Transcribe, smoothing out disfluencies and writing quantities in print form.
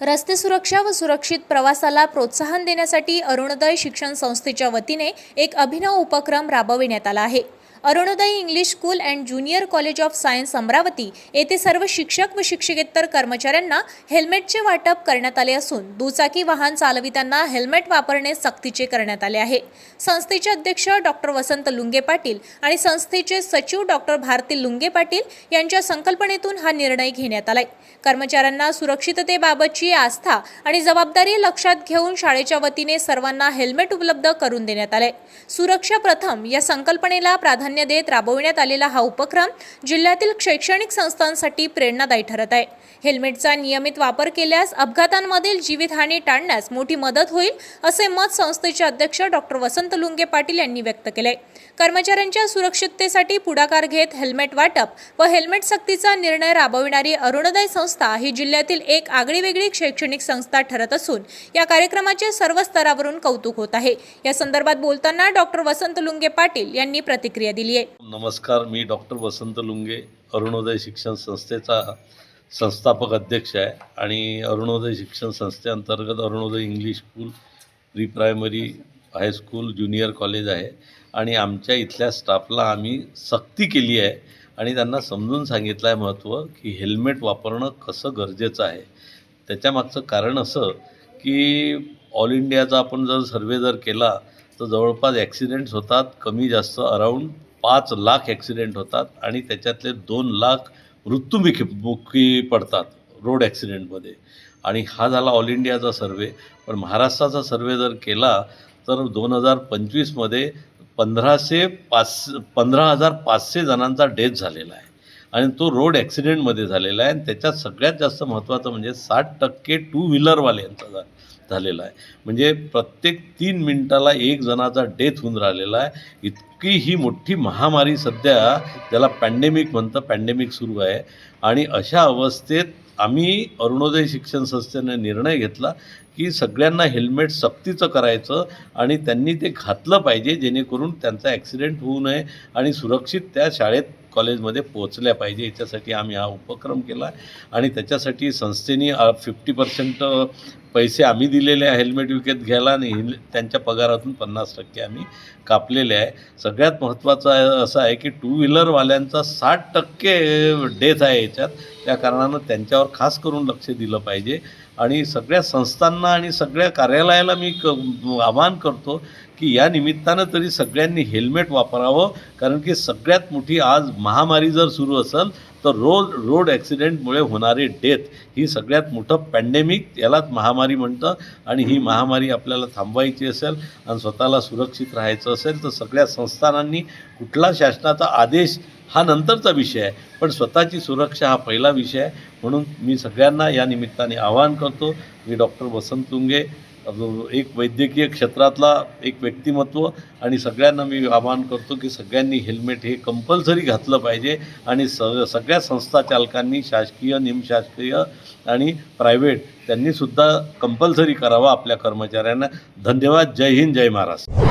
रस्ते सुरक्षा व सुरक्षित प्रवासाला प्रोत्साहन देण्यासाठी अरुणोदय शिक्षण संस्थेच्या वतीने एक अभिनव उपक्रम राबविण्यात आला आहे। Arunodaya English school and junior college of science Amravati येथे सर्व शिक्षक व शिक्षकेतर कर्मचाऱ्यांना हेल्मेटचे वाटप करण्यात आले असून दुचाकी वाहन चालविताना हेल्मेट वापरणे सक्तीचे करण्यात आले आहे। संस्थेचे अध्यक्ष डॉक्टर वसंत लुंगे पाटील आणि संस्थेचे सचिव डॉक्टर भारती लुंगे पाटील यांच्या संकल्पनेतून हा निर्णय घेण्यात आलाय। कर्मचाऱ्यांना सुरक्षिततेबाबतची आस्था आणि जबाबदारी लक्षात घेऊन शाळेच्या वतीने सर्वांना हेल्मेट उपलब्ध करून देण्यात आले। सुरक्षा प्रथम या संकल्पनेला प्राधान्य देत राबविण्यात आलेला हा उपक्रम जिल्ह्यातील शैक्षणिक संस्थांसाठी प्रेरणादायी ठरत आहे। हेल्मेटचा नियमित वापर केल्यास अपघातांमधील जीवितहानी टाळण्यास मोठी मदत होईल असे मत संस्थेचे अध्यक्ष डॉक्टर वसंत लुंगे पाटील यांनी व्यक्त केले। कर्मचाऱ्यांच्या सुरक्षिततेसाठी पुढाकार घेत हेल्मेट वाटप व हेल्मेट सक्तीचा निर्णय राबविणारी अरुणोदय संस्था ही जिल्ह्यातील एक आगळीवेगळी शैक्षणिक संस्था ठरत असून या कार्यक्रमाचे सर्व स्तरावरून कौतुक होत आहे। या संदर्भात बोलताना डॉक्टर वसंत लुंगे पाटील यांनी प्रतिक्रिया दिली आहे। नमस्कार, मी डॉक्टर वसंत लुंगे अरुणोदय शिक्षण संस्थेचा संस्थापक अध्यक्ष आहे आणि अरुणोदय शिक्षण संस्थेअंतर्गत Arunodaya English school, pre primary, high school, junior college आहे आणि आमच्या इथल्या स्टाफला आम्ही सक्ती केली आहे आणि त्यांना समजून सांगितलं आहे महत्त्व की हेल्मेट वापरणं कसं गरजेचं आहे। त्याच्यामागचं कारण असं की ऑल इंडियाचा आपण जर सर्वे केला तर जवळपास ॲक्सिडेंट्स होतात, कमी जास्त अराऊंड 5 लाख ॲक्सिडेंट होतात आणि त्याच्यातले 2 लाख मृत्युमुखी पडतात रोड ॲक्सिडेंटमध्ये। आणि हा झाला ऑल इंडियाचा सर्वे। पण महाराष्ट्राचा सर्वे जर केला तर 2025मध्ये 15,500 जणांचा डेथ झालेला आहे आणि तो रोड ॲक्सिडेंटमध्ये झालेला आहे। आणि त्याच्यात सगळ्यात जास्त महत्त्वाचं म्हणजे 60% टू व्हीलरवाल्यांचा झालेला आहे। म्हणजे प्रत्येक 3 मिनिटाला 1 जणाचा डेथ होऊन राहिलेला आहे। इतकी ही मोठी महामारी सध्या ज्याला पॅन्डेमिक म्हणतं, पॅन्डेमिक सुरू आहे आणि अशा अवस्थेत आम्ही अरुणोदय शिक्षण संस्थेने निर्णय घेतला की सगळ्यांना हेल्मेट सक्तीचं करायचं आणि त्यांनी ते घातलं पाहिजे जेणेकरून त्यांचा ॲक्सिडेंट होऊ नये आणि सुरक्षित त्या शाळेत कॉलेजमध्ये पोहोचल्या पाहिजे। याच्यासाठी आम्ही हा उपक्रम केला आहे आणि त्याच्यासाठी संस्थेने 50% पैसे आम्ही दिलेले आहे हेल्मेट विकत घ्यायला आणि त्यांच्या पगारातून 50% आम्ही कापलेले आहे। सगळ्यात महत्त्वाचं असं आहे की टू व्हीलरवाल्यांचा 60% डेथ आहे याच्यात, त्या कारणानं त्यांच्यावर खास करून लक्ष दिलं पाहिजे। आणि सगळ्या संस्थांना आणि सगळ्या कार्यालयाला मी आवाहन करतो की या निमित्तानं तरी सगळ्यांनी हेल्मेट वापरावं, कारण की सगळ्यात मोठी आज महामारी जर सुरू असेल तर रोड ॲक्सिडेंटमुळे होणारी डेथ ही सगळ्यात मोठं पॅन्डेमिक, यालाच महामारी म्हणतं। आणि ही महामारी आपल्याला थांबवायची असेल आणि स्वतःला सुरक्षित राहायचं असेल तर सगळ्या संस्थानांनी कुठला शासनाचा आदेश हा नंतरचा विषय आहे, पण स्वतःची सुरक्षा हा पहिला विषय आहे। म्हणून मी सगळ्यांना या निमित्ताने आवाहन करतो। मी डॉक्टर वसंत लुंगे, एक वैद्यकीय क्षेत्रातला एक व्यक्तिमत्व, आणि सगळ्यांना मी आवाहन करतो की सगळ्यांनी हेल्मेट हे कंपल्सरी घातलं पाहिजे आणि सगळ्या संस्था चालकांनी, शासकीय, निमशासकीय आणि प्रायव्हेट, त्यांनीसुद्धा कंपल्सरी करावं आपल्या कर्मचाऱ्यांना। धन्यवाद। जय हिंद, जय महाराष्ट्र।